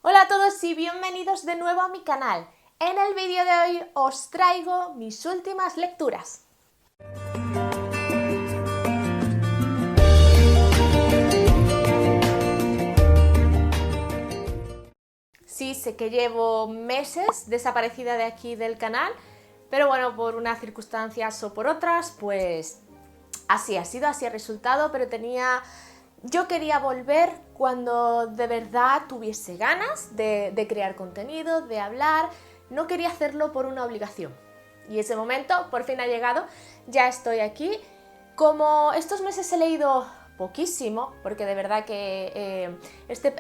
Hola a todos y bienvenidos de nuevo a mi canal. En el vídeo de hoy os traigo mis últimas lecturas. Sí, sé que llevo meses desaparecida de aquí del canal, pero bueno, por unas circunstancias o por otras, pues así ha sido, así ha resultado, pero yo quería volver cuando de verdad tuviese ganas de crear contenido, de hablar. No quería hacerlo por una obligación. Y ese momento por fin ha llegado, ya estoy aquí. Como estos meses he leído poquísimo, porque de verdad que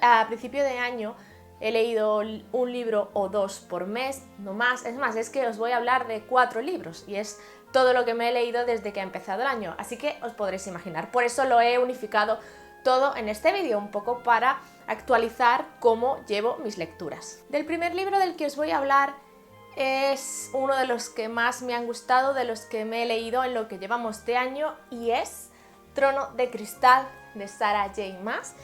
a principio de año he leído un libro o dos por mes, no más. Es más, es que os voy a hablar de 4 libros y es todo lo que me he leído desde que ha empezado el año. Así que os podréis imaginar. Por eso lo he unificado todo en este vídeo, un poco para actualizar cómo llevo mis lecturas. Del primer libro del que os voy a hablar es uno de los que más me han gustado, de los que me he leído en lo que llevamos de año, y es Trono de Cristal de Sarah J. Maas.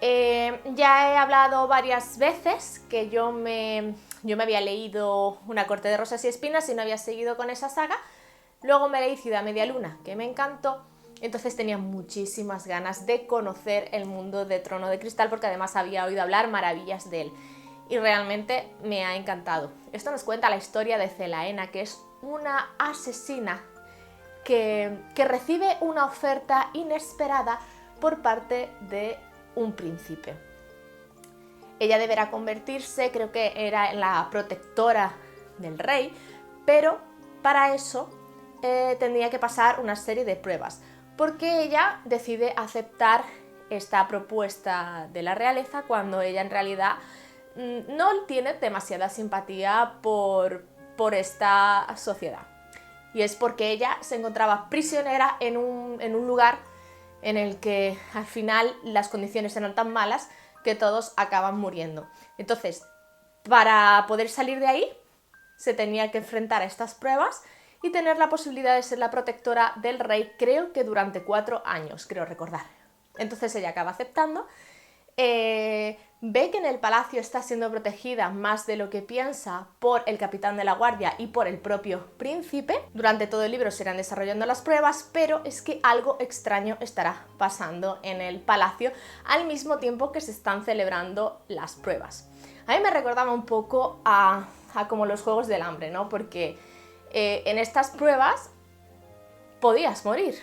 Ya he hablado varias veces que yo me había leído Una corte de rosas y espinas y no había seguido con esa saga. Luego me leí Ciudad Media Luna, que me encantó. Entonces tenía muchísimas ganas de conocer el mundo de Trono de Cristal, porque además había oído hablar maravillas de él. Y realmente me ha encantado. Esto nos cuenta la historia de Celaena, que es una asesina que recibe una oferta inesperada por parte de un príncipe. Ella deberá convertirse, creo que era en la protectora del rey, pero para eso tendría que pasar una serie de pruebas, porque ella decide aceptar esta propuesta de la realeza cuando ella en realidad no tiene demasiada simpatía por esta sociedad. Y es porque ella se encontraba prisionera en un lugar en el que al final las condiciones eran tan malas que todos acaban muriendo. Entonces, para poder salir de ahí, se tenía que enfrentar a estas pruebas y tener la posibilidad de ser la protectora del rey, creo que durante 4 años, creo recordar. Entonces ella acaba aceptando, ve que en el palacio está siendo protegida más de lo que piensa por el capitán de la guardia y por el propio príncipe. Durante todo el libro se irán desarrollando las pruebas, pero es que algo extraño estará pasando en el palacio al mismo tiempo que se están celebrando las pruebas. A mí me recordaba un poco a como los Juegos del Hambre, ¿no? Porque en estas pruebas podías morir.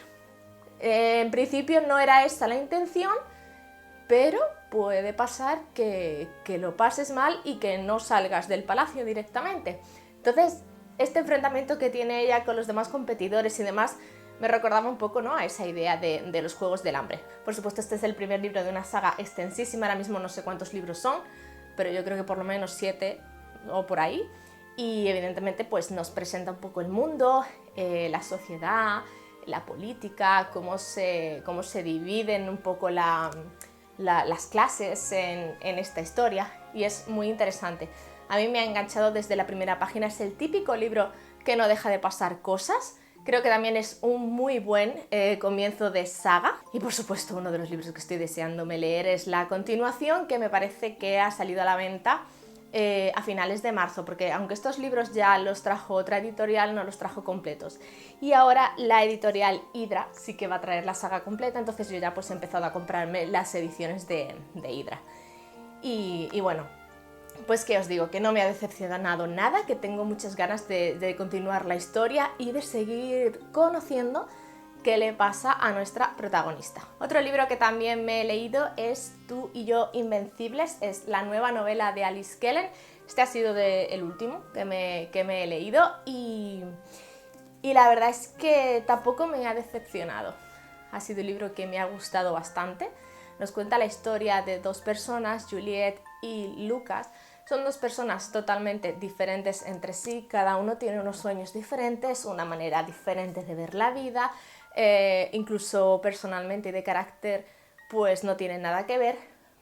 En principio no era esta la intención, pero puede pasar que lo pases mal y que no salgas del palacio directamente. Entonces, este enfrentamiento que tiene ella con los demás competidores y demás me recordaba un poco, ¿no?, a esa idea de los Juegos del Hambre. Por supuesto, este es el primer libro de una saga extensísima, ahora mismo no sé cuántos libros son, pero yo creo que por lo menos 7 o por ahí. Y evidentemente pues nos presenta un poco el mundo, la sociedad, la política, cómo se dividen un poco las clases en esta historia, y es muy interesante. A mí me ha enganchado desde la primera página, es el típico libro que no deja de pasar cosas. Creo que también es un muy buen comienzo de saga. Y por supuesto, uno de los libros que estoy deseándome leer es la continuación, que me parece que ha salido a la venta a finales de marzo, porque aunque estos libros ya los trajo otra editorial, no los trajo completos. Y ahora la editorial Hydra sí que va a traer la saga completa, entonces yo ya pues he empezado a comprarme las ediciones de Hydra. Y bueno, pues que os digo, que no me ha decepcionado nada, que tengo muchas ganas de continuar la historia y de seguir conociendo qué le pasa a nuestra protagonista. Otro libro que también me he leído es Tú y yo invencibles, es la nueva novela de Alice Kellen. Este ha sido el último que me he leído y la verdad es que tampoco me ha decepcionado. Ha sido un libro que me ha gustado bastante. Nos cuenta la historia de 2 personas, Juliet y Lucas. Son 2 personas totalmente diferentes entre sí, cada uno tiene unos sueños diferentes, una manera diferente de ver la vida, incluso personalmente y de carácter pues no tienen nada que ver,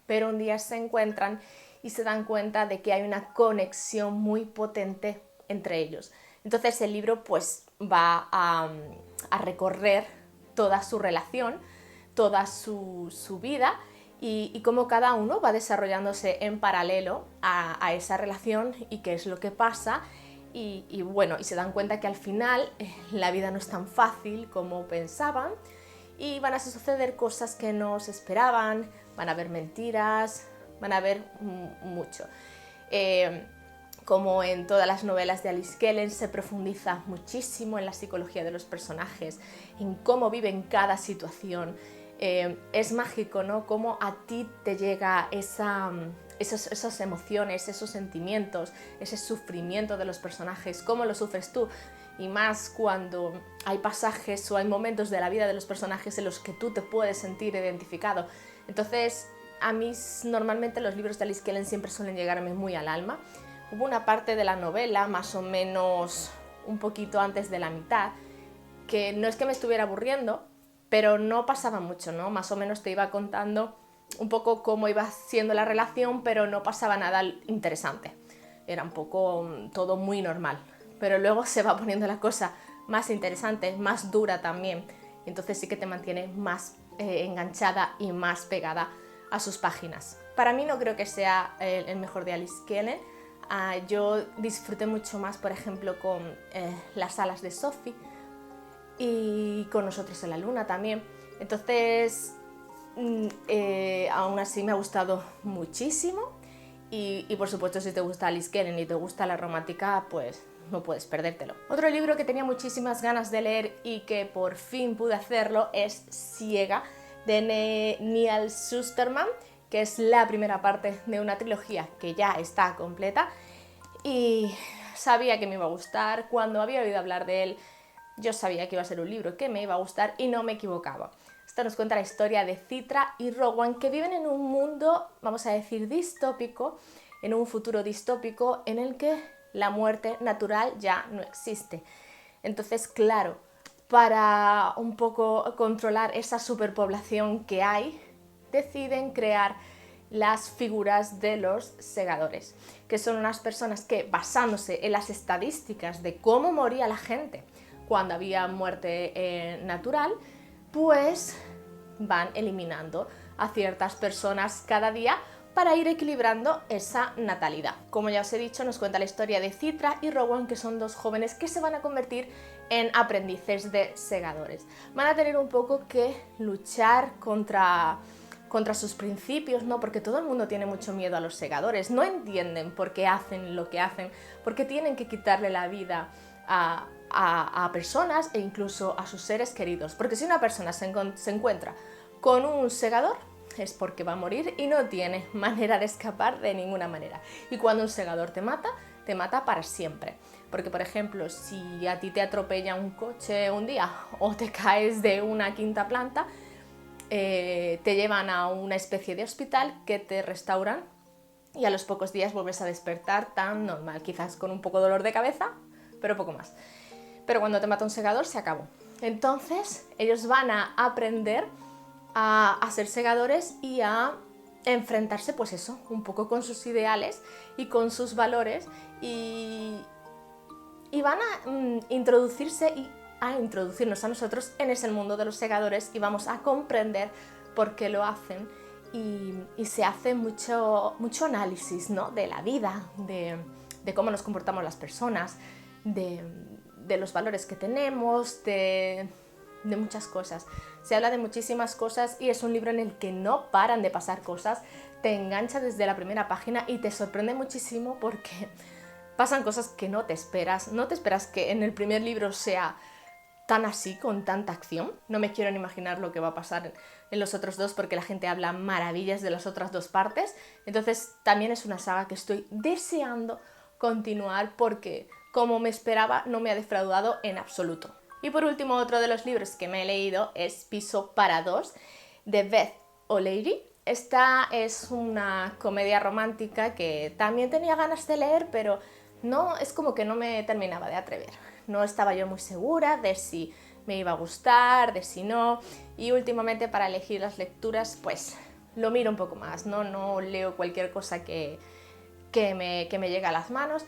pero un día se encuentran y se dan cuenta de que hay una conexión muy potente entre ellos. Entonces el libro pues va a recorrer toda su relación, toda su vida, y cómo cada uno va desarrollándose en paralelo a esa relación y qué es lo que pasa. Y bueno, y se dan cuenta que al final la vida no es tan fácil como pensaban y van a suceder cosas que no se esperaban, van a haber mentiras, van a haber mucho. Como en todas las novelas de Alice Kellen, se profundiza muchísimo en la psicología de los personajes, en cómo viven cada situación. Es mágico, ¿no? Cómo a ti te llega esas emociones, esos sentimientos, ese sufrimiento de los personajes, cómo lo sufres tú. Y más cuando hay pasajes o hay momentos de la vida de los personajes en los que tú te puedes sentir identificado. Entonces, a mí normalmente los libros de Alice Kellen siempre suelen llegarme muy al alma. Hubo una parte de la novela, más o menos un poquito antes de la mitad, que no es que me estuviera aburriendo, pero no pasaba mucho, ¿no? Más o menos te iba contando un poco cómo iba siendo la relación, pero no pasaba nada interesante. Era un poco todo muy normal. Pero luego se va poniendo la cosa más interesante, más dura también. Entonces sí que te mantiene más enganchada y más pegada a sus páginas. Para mí no creo que sea el mejor de Alice Kellen. Yo disfruté mucho más, por ejemplo, con Las alas de Sophie y con Nosotros en la luna también. Entonces, aún así me ha gustado muchísimo y por supuesto si te gusta Alice Kellen y te gusta la romántica, pues no puedes perdértelo. Otro libro que tenía muchísimas ganas de leer y que por fin pude hacerlo es Ciega, de Neal Shusterman, que es la primera parte de una trilogía que ya está completa y sabía que me iba a gustar. Cuando había oído hablar de él, yo sabía que iba a ser un libro que me iba a gustar y no me equivocaba. Esta nos cuenta la historia de Citra y Rowan, que viven en un mundo, vamos a decir, distópico, en un futuro distópico en el que la muerte natural ya no existe. Entonces, claro, para un poco controlar esa superpoblación que hay, deciden crear las figuras de los segadores, que son unas personas que, basándose en las estadísticas de cómo moría la gente cuando había muerte natural, pues van eliminando a ciertas personas cada día para ir equilibrando esa natalidad. Como ya os he dicho, nos cuenta la historia de Citra y Rowan, que son dos jóvenes que se van a convertir en aprendices de segadores. Van a tener un poco que luchar contra sus principios, ¿no? Porque todo el mundo tiene mucho miedo a los segadores, no entienden por qué hacen lo que hacen, porque tienen que quitarle la vida a personas e incluso a sus seres queridos. Porque si una persona se encuentra con un segador, es porque va a morir y no tiene manera de escapar de ninguna manera. Y cuando un segador te mata para siempre. Porque, por ejemplo, si a ti te atropella un coche un día o te caes de una quinta planta, te llevan a una especie de hospital que te restauran y a los pocos días vuelves a despertar tan normal, quizás con un poco de dolor de cabeza, pero poco más. Pero cuando te mata un segador se acabó. Entonces ellos van a aprender a ser segadores y a enfrentarse, pues eso, un poco con sus ideales y con sus valores y van a introducirse y a introducirnos a nosotros en ese mundo de los segadores y vamos a comprender por qué lo hacen y se hace mucho análisis, ¿no? De la vida, de cómo nos comportamos las personas, de los valores que tenemos, de muchas cosas. Se habla de muchísimas cosas y es un libro en el que no paran de pasar cosas, te engancha desde la primera página y te sorprende muchísimo porque pasan cosas que no te esperas que en el primer libro sea tan así, con tanta acción. No me quiero ni imaginar lo que va a pasar en los otros dos porque la gente habla maravillas de las otras dos partes. Entonces también es una saga que estoy deseando continuar porque, como me esperaba, no me ha defraudado en absoluto. Y por último, otro de los libros que me he leído es Piso para dos, de Beth O'Leary. Esta es una comedia romántica que también tenía ganas de leer, pero no, es como que no me terminaba de atrever. No estaba yo muy segura de si me iba a gustar, de si no. Y últimamente para elegir las lecturas, pues lo miro un poco más, no leo cualquier cosa que me llega a las manos.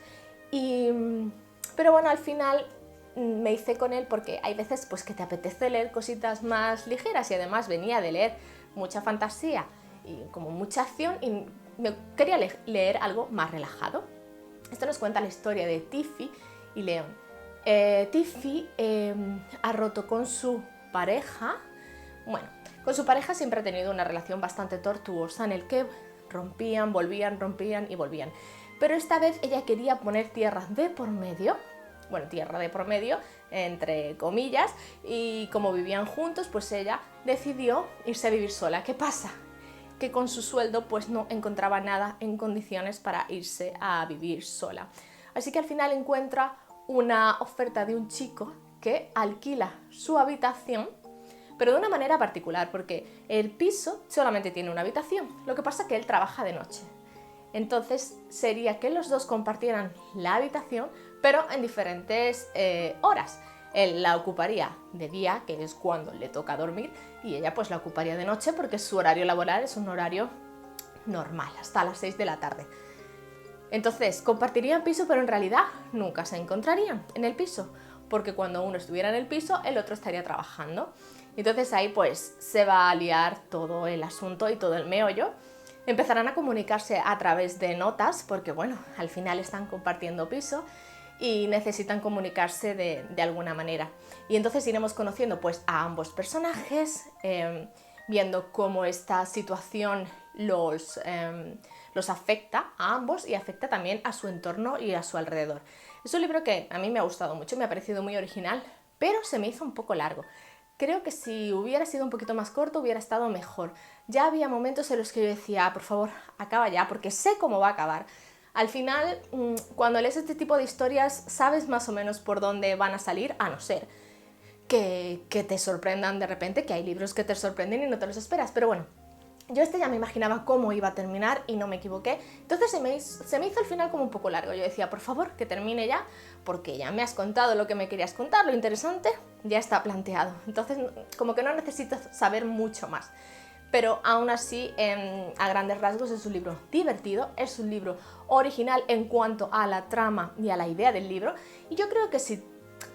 Pero bueno, al final me hice con él porque hay veces pues que te apetece leer cositas más ligeras y además venía de leer mucha fantasía y como mucha acción y me quería leer algo más relajado. Esto nos cuenta la historia de Tiffy y Leon. Tiffy ha roto con su pareja. Bueno, con su pareja siempre ha tenido una relación bastante tortuosa en el que rompían, volvían, rompían y volvían. Pero esta vez ella quería poner tierra de por medio, bueno, tierra de por medio, entre comillas, y como vivían juntos, pues ella decidió irse a vivir sola. ¿Qué pasa? Que con su sueldo pues no encontraba nada en condiciones para irse a vivir sola. Así que al final encuentra una oferta de un chico que alquila su habitación, pero de una manera particular, porque el piso solamente tiene una habitación, lo que pasa es que él trabaja de noche. Entonces sería que los dos compartieran la habitación, pero en diferentes horas. Él la ocuparía de día, que es cuando le toca dormir, y ella pues la ocuparía de noche porque su horario laboral es un horario normal, hasta las 6 de la tarde. Entonces compartirían piso, pero en realidad nunca se encontrarían en el piso, porque cuando uno estuviera en el piso, el otro estaría trabajando. Entonces ahí pues se va a liar todo el asunto y todo el meollo. Empezarán a comunicarse a través de notas, porque bueno, al final están compartiendo piso y necesitan comunicarse de alguna manera. Y entonces iremos conociendo pues a ambos personajes, viendo cómo esta situación los afecta a ambos y afecta también a su entorno y a su alrededor. Es un libro que a mí me ha gustado mucho, me ha parecido muy original, pero se me hizo un poco largo. Creo que si hubiera sido un poquito más corto hubiera estado mejor. Ya había momentos en los que yo decía, por favor, acaba ya, porque sé cómo va a acabar. Al final, cuando lees este tipo de historias, sabes más o menos por dónde van a salir, a no ser que te sorprendan de repente, que hay libros que te sorprenden y no te los esperas. Pero bueno, yo ya me imaginaba cómo iba a terminar y no me equivoqué. Entonces se me hizo al final como un poco largo. Yo decía, por favor, que termine ya, porque ya me has contado lo que me querías contar, lo interesante ya está planteado. Entonces, como que no necesito saber mucho más. Pero aún así, a grandes rasgos, es un libro divertido, es un libro original en cuanto a la trama y a la idea del libro. Y yo creo que si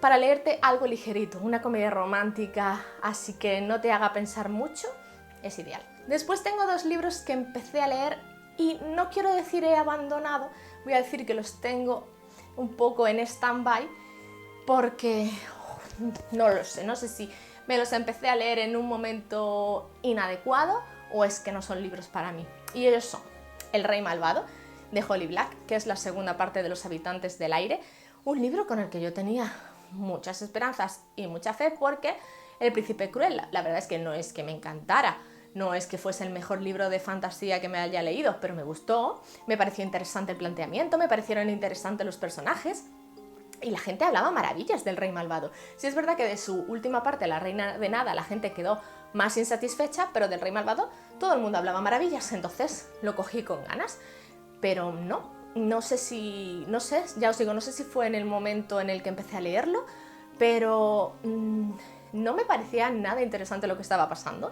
para leerte algo ligerito, una comedia romántica, así que no te haga pensar mucho, es ideal. Después tengo dos libros que empecé a leer y no quiero decir he abandonado, voy a decir que los tengo un poco en stand-by porque no lo sé, no sé si me los empecé a leer en un momento inadecuado o es que no son libros para mí. Y ellos son El Rey Malvado, de Holly Black, que es la segunda parte de Los Habitantes del Aire, un libro con el que yo tenía muchas esperanzas y mucha fe porque El Príncipe Cruel, la verdad es que no es que me encantara, no es que fuese el mejor libro de fantasía que me haya leído, pero me gustó, me pareció interesante el planteamiento, me parecieron interesantes los personajes y la gente hablaba maravillas del Rey Malvado. Sí es verdad que de su última parte, La Reina de Nada, la gente quedó más insatisfecha, pero del Rey Malvado todo el mundo hablaba maravillas, entonces lo cogí con ganas, pero no sé, ya os digo, no sé si fue en el momento en el que empecé a leerlo, pero no me parecía nada interesante lo que estaba pasando.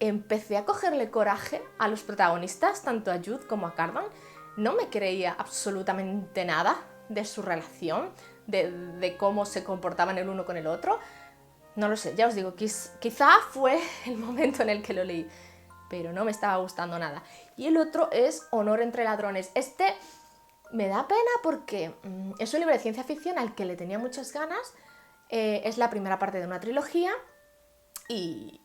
Empecé a cogerle coraje a los protagonistas, tanto a Jude como a Cardan. No me creía absolutamente nada de su relación, de cómo se comportaban el uno con el otro. No lo sé, ya os digo, quizá fue el momento en el que lo leí, pero no me estaba gustando nada. Y el otro es Honor entre ladrones. Este me da pena porque es un libro de ciencia ficción al que le tenía muchas ganas. Es la primera parte de una trilogía y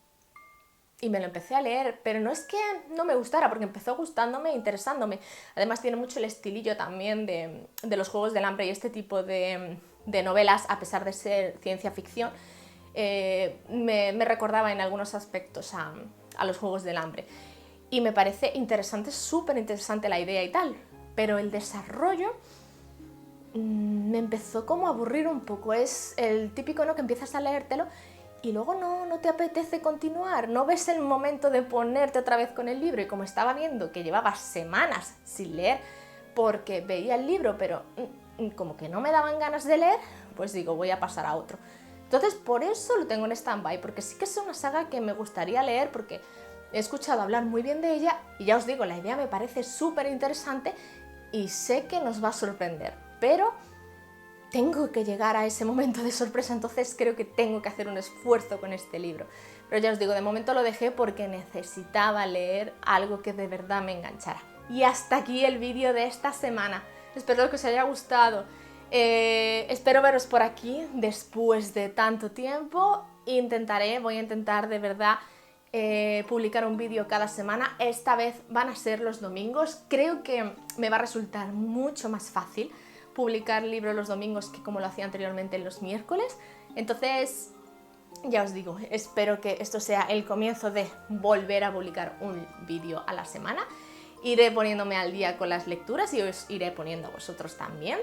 me lo empecé a leer, pero no es que no me gustara, porque empezó gustándome, interesándome. Además tiene mucho el estilillo también de los Juegos del Hambre y este tipo de novelas, a pesar de ser ciencia ficción, me recordaba en algunos aspectos a los Juegos del Hambre. Y me parece interesante, súper interesante la idea y tal, pero el desarrollo me empezó como a aburrir un poco. Es el típico, ¿no?, que empiezas a leértelo y luego no te apetece continuar, no ves el momento de ponerte otra vez con el libro. Y como estaba viendo que llevaba semanas sin leer porque veía el libro pero como que no me daban ganas de leer, pues digo, voy a pasar a otro. Entonces por eso lo tengo en stand-by, porque sí que es una saga que me gustaría leer porque he escuchado hablar muy bien de ella y ya os digo, la idea me parece súper interesante y sé que nos va a sorprender, pero tengo que llegar a ese momento de sorpresa, entonces creo que tengo que hacer un esfuerzo con este libro. Pero ya os digo, de momento lo dejé porque necesitaba leer algo que de verdad me enganchara. Y hasta aquí el vídeo de esta semana. Espero que os haya gustado. Espero veros por aquí después de tanto tiempo. Voy a intentar de verdad publicar un vídeo cada semana. Esta vez van a ser los domingos. Creo que me va a resultar mucho más fácil publicar libros los domingos que como lo hacía anteriormente los miércoles. Entonces, ya os digo, espero que esto sea el comienzo de volver a publicar un vídeo a la semana. Iré poniéndome al día con las lecturas y os iré poniendo a vosotros también.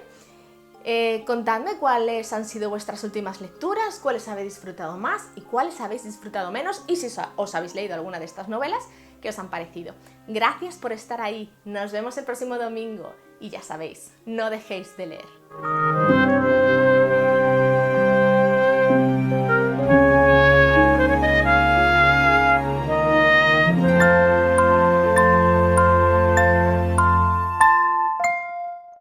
Contadme cuáles han sido vuestras últimas lecturas, cuáles habéis disfrutado más y cuáles habéis disfrutado menos, y si os habéis leído alguna de estas novelas, ¿qué os han parecido? Gracias por estar ahí, nos vemos el próximo domingo y ya sabéis, no dejéis de leer.